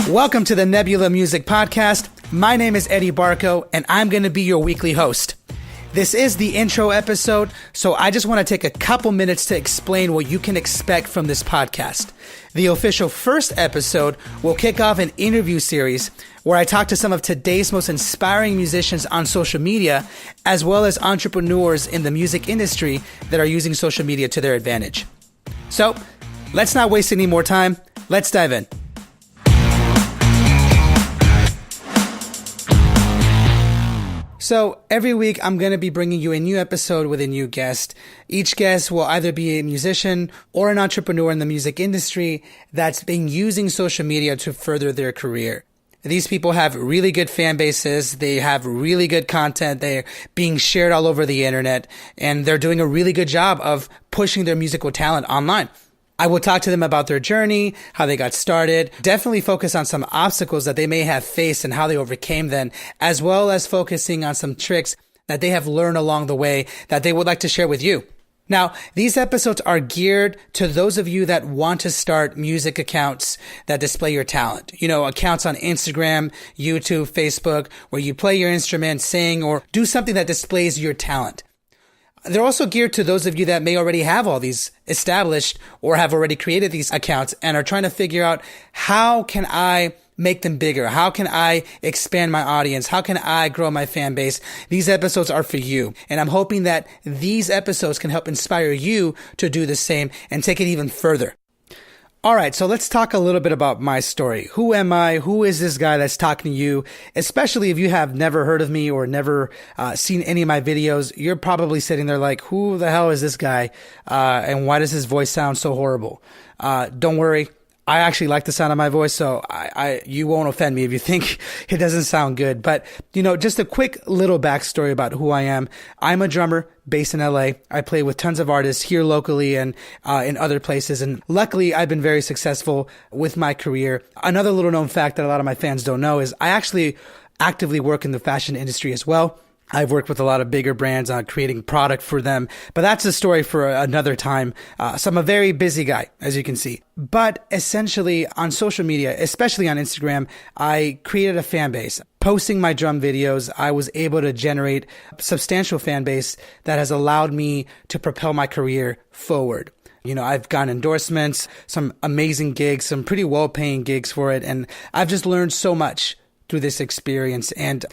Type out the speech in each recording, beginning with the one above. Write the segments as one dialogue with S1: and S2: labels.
S1: Welcome to the Nebula Music Podcast. My name is Eddie Barco, and I'm going to be your weekly host. This is the intro episode, so I just want to take a couple minutes to explain what you can expect from this podcast. The official first episode will kick off an interview series where I talk to some of today's most inspiring musicians on social media, as well as entrepreneurs in the music industry that are using social media to their advantage. So, let's not waste any more time. Let's dive in. So every week, I'm going to be bringing you a new episode with a new guest. Each guest will either be a musician or an entrepreneur in the music industry that's been using social media to further their career. These people have really good fan bases. They have really good content. They're being shared all over the internet, and they're doing a really good job of pushing their musical talent online. I will talk to them about their journey, how they got started, definitely focus on some obstacles that they may have faced and how they overcame them, as well as focusing on some tricks that they have learned along the way that they would like to share with you. Now, these episodes are geared to those of you that want to start music accounts that display your talent. You know, accounts on Instagram, YouTube, Facebook, where you play your instrument, sing, or do something that displays your talent. They're also geared to those of you that may already have all these established or have already created these accounts and are trying to figure out, how can I make them bigger? How can I expand my audience? How can I grow my fan base? These episodes are for you. And I'm hoping that these episodes can help inspire you to do the same and take it even further. All right, so let's talk a little bit about my story. Who am I? Who is this guy that's talking to you? Especially if you have never heard of me or never seen any of my videos, you're probably sitting there like, who the hell is this guy? And why does his voice sound so horrible? Don't worry. I actually like the sound of my voice, so you won't offend me if you think it doesn't sound good. But, you know, just a quick little backstory about who I am. I'm a drummer based in LA. I play with tons of artists here locally and in other places. And luckily, I've been very successful with my career. Another little known fact that a lot of my fans don't know is I actually actively work in the fashion industry as well. I've worked with a lot of bigger brands on creating product for them, but that's a story for another time. So I'm a very busy guy, as you can see. But essentially on social media, especially on Instagram, I created a fan base. Posting my drum videos, I was able to generate a substantial fan base that has allowed me to propel my career forward. You know, I've gotten endorsements, some amazing gigs, some pretty well-paying gigs for it, and I've just learned so much through this experience. And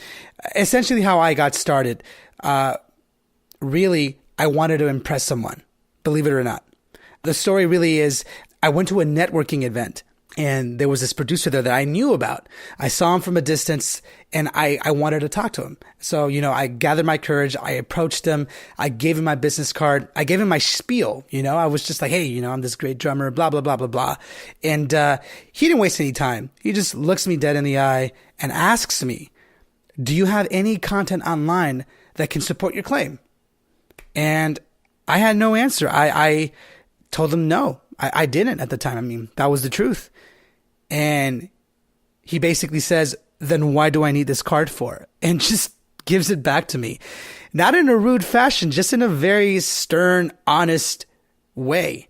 S1: essentially how I got started, really, I wanted to impress someone, believe it or not. The story really is, I went to a networking event and there was this producer there that I knew about. I saw him from a distance and I wanted to talk to him. So, you know, I gathered my courage. I approached him. I gave him my business card. I gave him my spiel. You know, I was just like, hey, you know, I'm this great drummer, blah, blah, blah, blah, blah. And he didn't waste any time. He just looks me dead in the eye and asks me, do you have any content online that can support your claim? And I had no answer. I told him no. I didn't at the time. I mean, that was the truth. And he basically says, then why do I need this card for? And just gives it back to me. Not in a rude fashion, just in a very stern, honest way.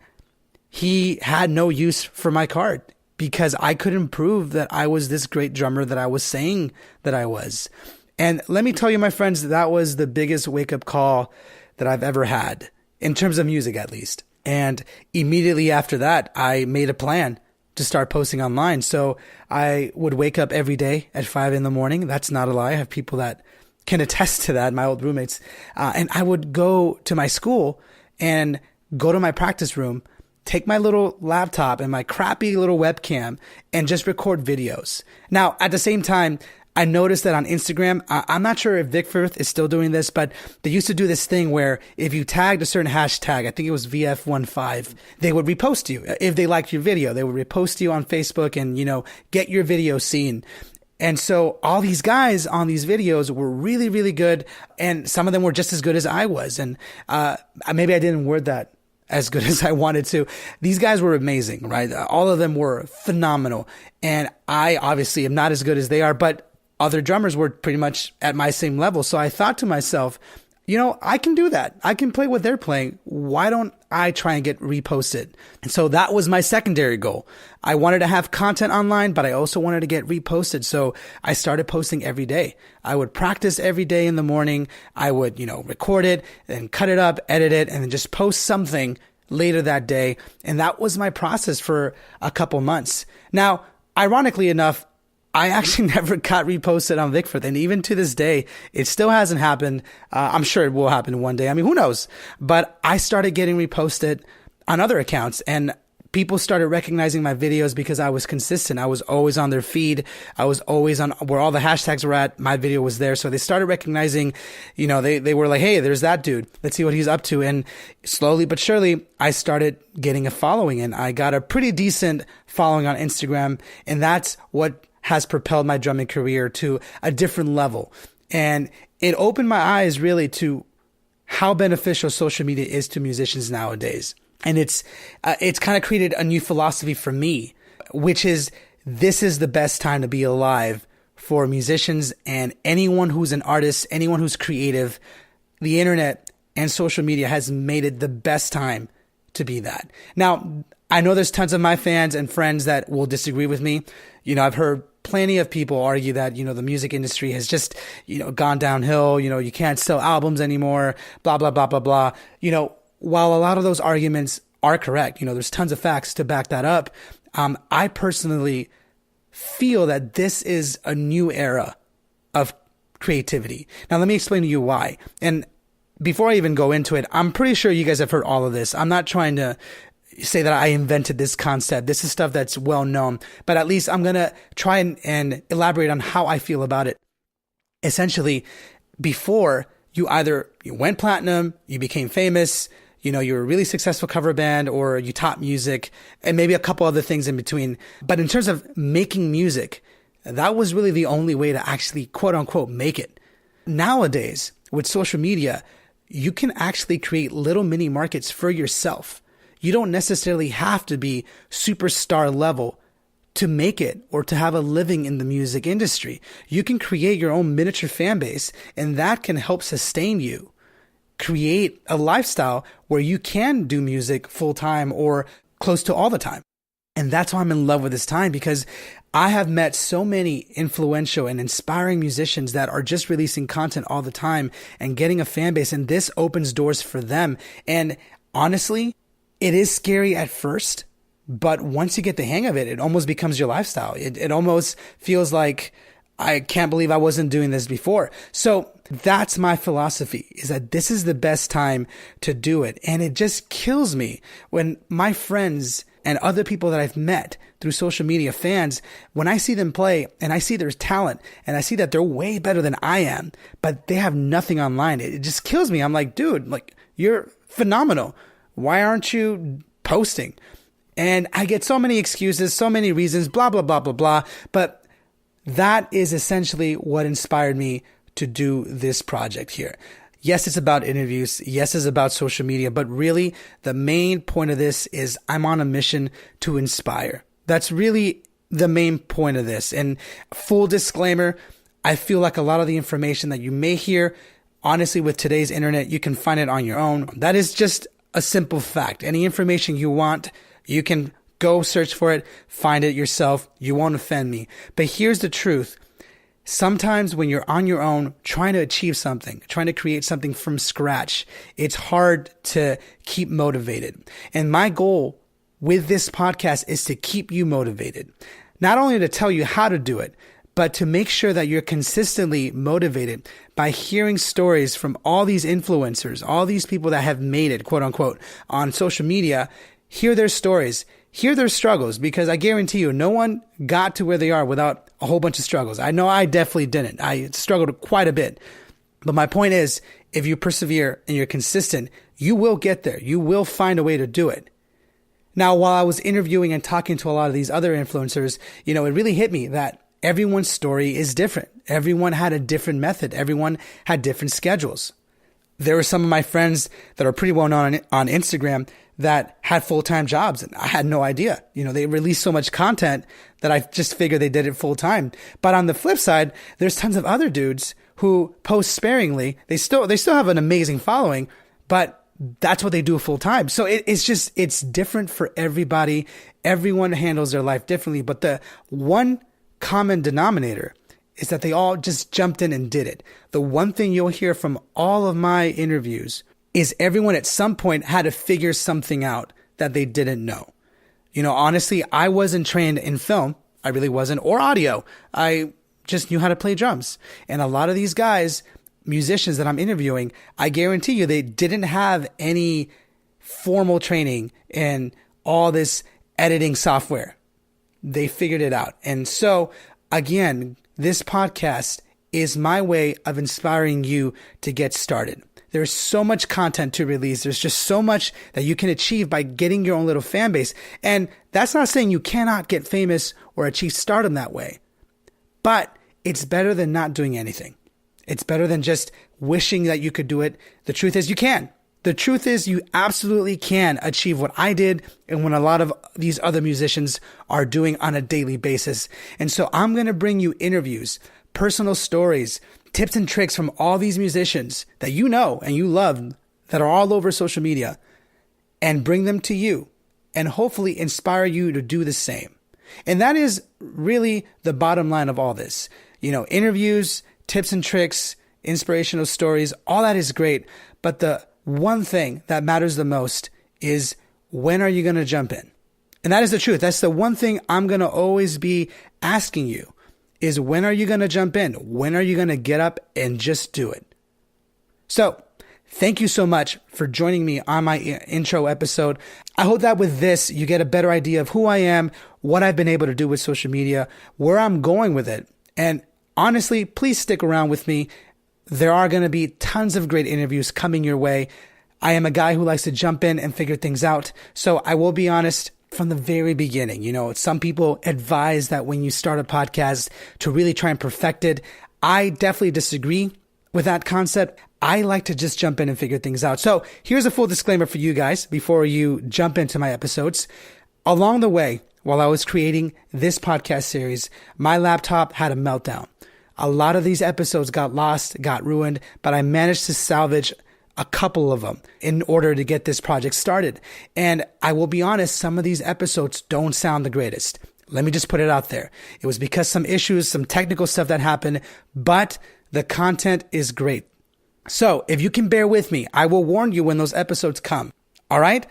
S1: He had no use for my card because I couldn't prove that I was this great drummer that I was saying that I was. And let me tell you, my friends, that was the biggest wake-up call that I've ever had, in terms of music at least. And immediately after that, I made a plan to start posting online. So I would wake up every day at 5 a.m. That's not a lie. I have people that can attest to that, my old roommates. And I would go to my school and go to my practice room, take my little laptop and my crappy little webcam and just record videos. Now, at the same time, I noticed that on Instagram, I'm not sure if Vic Firth is still doing this, but they used to do this thing where if you tagged a certain hashtag, I think it was VF15, they would repost you. If they liked your video, they would repost you on Facebook and, you know, get your video seen. And so all these guys on these videos were really, really good. And some of them were just as good as I was. And maybe I didn't word that as good as I wanted to. These guys were amazing, right? All of them were phenomenal. And I obviously am not as good as they are, but other drummers were pretty much at my same level. So I thought to myself, I can do that. I can play what they're playing. Why don't I try and get reposted? And so that was my secondary goal. I wanted to have content online, but I also wanted to get reposted. So I started posting every day. I would practice every day in the morning. I would, record it and cut it up, edit it, and then just post something later that day. And that was my process for a couple months. Now, ironically enough, I actually never got reposted on Vicford. And even to this day, it still hasn't happened. I'm sure it will happen one day. I mean, who knows? But I started getting reposted on other accounts, and people started recognizing my videos because I was consistent. I was always on their feed. I was always on where all the hashtags were at. My video was there. So they started recognizing, they were like, hey, there's that dude. Let's see what he's up to. And slowly but surely, I started getting a following, and I got a pretty decent following on Instagram. And that's what has propelled my drumming career to a different level. And it opened my eyes really to how beneficial social media is to musicians nowadays. And it's kind of created a new philosophy for me, which is this is the best time to be alive for musicians and anyone who's an artist, anyone who's creative. The internet and social media has made it the best time to be that. Now, I know there's tons of my fans and friends that will disagree with me. I've heard plenty of people argue that, the music industry has just, gone downhill. You can't sell albums anymore, blah, blah, blah, blah, blah. While a lot of those arguments are correct, there's tons of facts to back that up. I personally feel that this is a new era of creativity. Now, let me explain to you why. And before I even go into it, I'm pretty sure you guys have heard all of this. I'm not trying to say that I invented this concept. This is stuff that's well known, but at least I'm going to try and elaborate on how I feel about it. Essentially, before you went platinum, you became famous, you're a really successful cover band, or you taught music, and maybe a couple other things in between. But in terms of making music, that was really the only way to actually quote unquote make it. Nowadays, with social media, you can actually create little mini markets for yourself. You don't necessarily have to be superstar level to make it or to have a living in the music industry. You can create your own miniature fan base, and that can help sustain you. Create a lifestyle where you can do music full time or close to all the time. And that's why I'm in love with this time, because I have met so many influential and inspiring musicians that are just releasing content all the time and getting a fan base, and this opens doors for them. And honestly, it is scary at first, but once you get the hang of it, it almost becomes your lifestyle. It almost feels like, I can't believe I wasn't doing this before. So that's my philosophy, is that this is the best time to do it. And it just kills me when my friends and other people that I've met through social media, fans, when I see them play and I see their talent and I see that they're way better than I am, but they have nothing online, it just kills me. I'm like, dude, you're phenomenal. Why aren't you posting? And I get so many excuses, so many reasons, blah, blah, blah, blah, blah. But that is essentially what inspired me to do this project here. Yes, it's about interviews. Yes, it's about social media. But really, the main point of this is I'm on a mission to inspire. That's really the main point of this. And full disclaimer, I feel like a lot of the information that you may hear, honestly, with today's internet, you can find it on your own. That is just a simple fact. Any information you want, you can go search for it, find it yourself. You won't offend me. But here's the truth. Sometimes when you're on your own, trying to achieve something, trying to create something from scratch, it's hard to keep motivated. And my goal with this podcast is to keep you motivated. Not only to tell you how to do it, but to make sure that you're consistently motivated by hearing stories from all these influencers, all these people that have made it, quote unquote, on social media. Hear their stories, hear their struggles, because I guarantee you, no one got to where they are without a whole bunch of struggles. I know I definitely didn't. I struggled quite a bit. But my point is, if you persevere and you're consistent, you will get there. You will find a way to do it. Now, while I was interviewing and talking to a lot of these other influencers, it really hit me that everyone's story is different. Everyone had a different method. Everyone had different schedules. There were some of my friends that are pretty well known on Instagram that had full-time jobs, and I had no idea. They released so much content that I just figured they did it full-time. But on the flip side, there's tons of other dudes who post sparingly. They still have an amazing following, but that's what they do full time. So it's different for everybody. Everyone handles their life differently, but the one common denominator is that they all just jumped in and did it. The one thing you'll hear from all of my interviews is everyone at some point had to figure something out that they didn't know. Honestly, I wasn't trained in film. I really wasn't, or audio. I just knew how to play drums. And a lot of these guys, musicians that I'm interviewing, I guarantee you they didn't have any formal training in all this editing software. They figured it out. And so, again, this podcast is my way of inspiring you to get started. There's so much content to release. There's just so much that you can achieve by getting your own little fan base. And that's not saying you cannot get famous or achieve stardom that way. But it's better than not doing anything. It's better than just wishing that you could do it. The truth is you can. The truth is you absolutely can achieve what I did and what a lot of these other musicians are doing on a daily basis. And so I'm going to bring you interviews, personal stories, tips and tricks from all these musicians that you know and you love that are all over social media, and bring them to you and hopefully inspire you to do the same. And that is really the bottom line of all this. Interviews, tips and tricks, inspirational stories, all that is great. But the one thing that matters the most is, when are you going to jump in? And that is the truth. That's the one thing I'm going to always be asking you is, when are you going to jump in? When are you going to get up and just do it? So thank you so much for joining me on my intro episode. I hope that with this, you get a better idea of who I am, what I've been able to do with social media, where I'm going with it. And honestly, please stick around with me. There are going to be tons of great interviews coming your way. I am a guy who likes to jump in and figure things out. So I will be honest, from the very beginning, some people advise that when you start a podcast to really try and perfect it. I definitely disagree with that concept. I like to just jump in and figure things out. So here's a full disclaimer for you guys before you jump into my episodes. Along the way, while I was creating this podcast series, my laptop had a meltdown. A lot of these episodes got lost, got ruined, but I managed to salvage a couple of them in order to get this project started. And I will be honest, some of these episodes don't sound the greatest. Let me just put it out there. It was because some issues, some technical stuff that happened, but the content is great. So if you can bear with me, I will warn you when those episodes come. All right?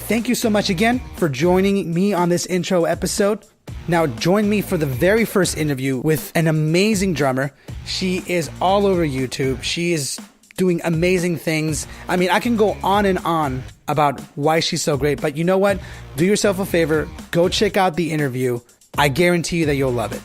S1: Thank you so much again for joining me on this intro episode. Now join me for the very first interview with an amazing drummer. She is all over YouTube. She is doing amazing things. I mean, I can go on and on about why she's so great, but you know what? Do yourself a favor. Go check out the interview. I guarantee you that you'll love it.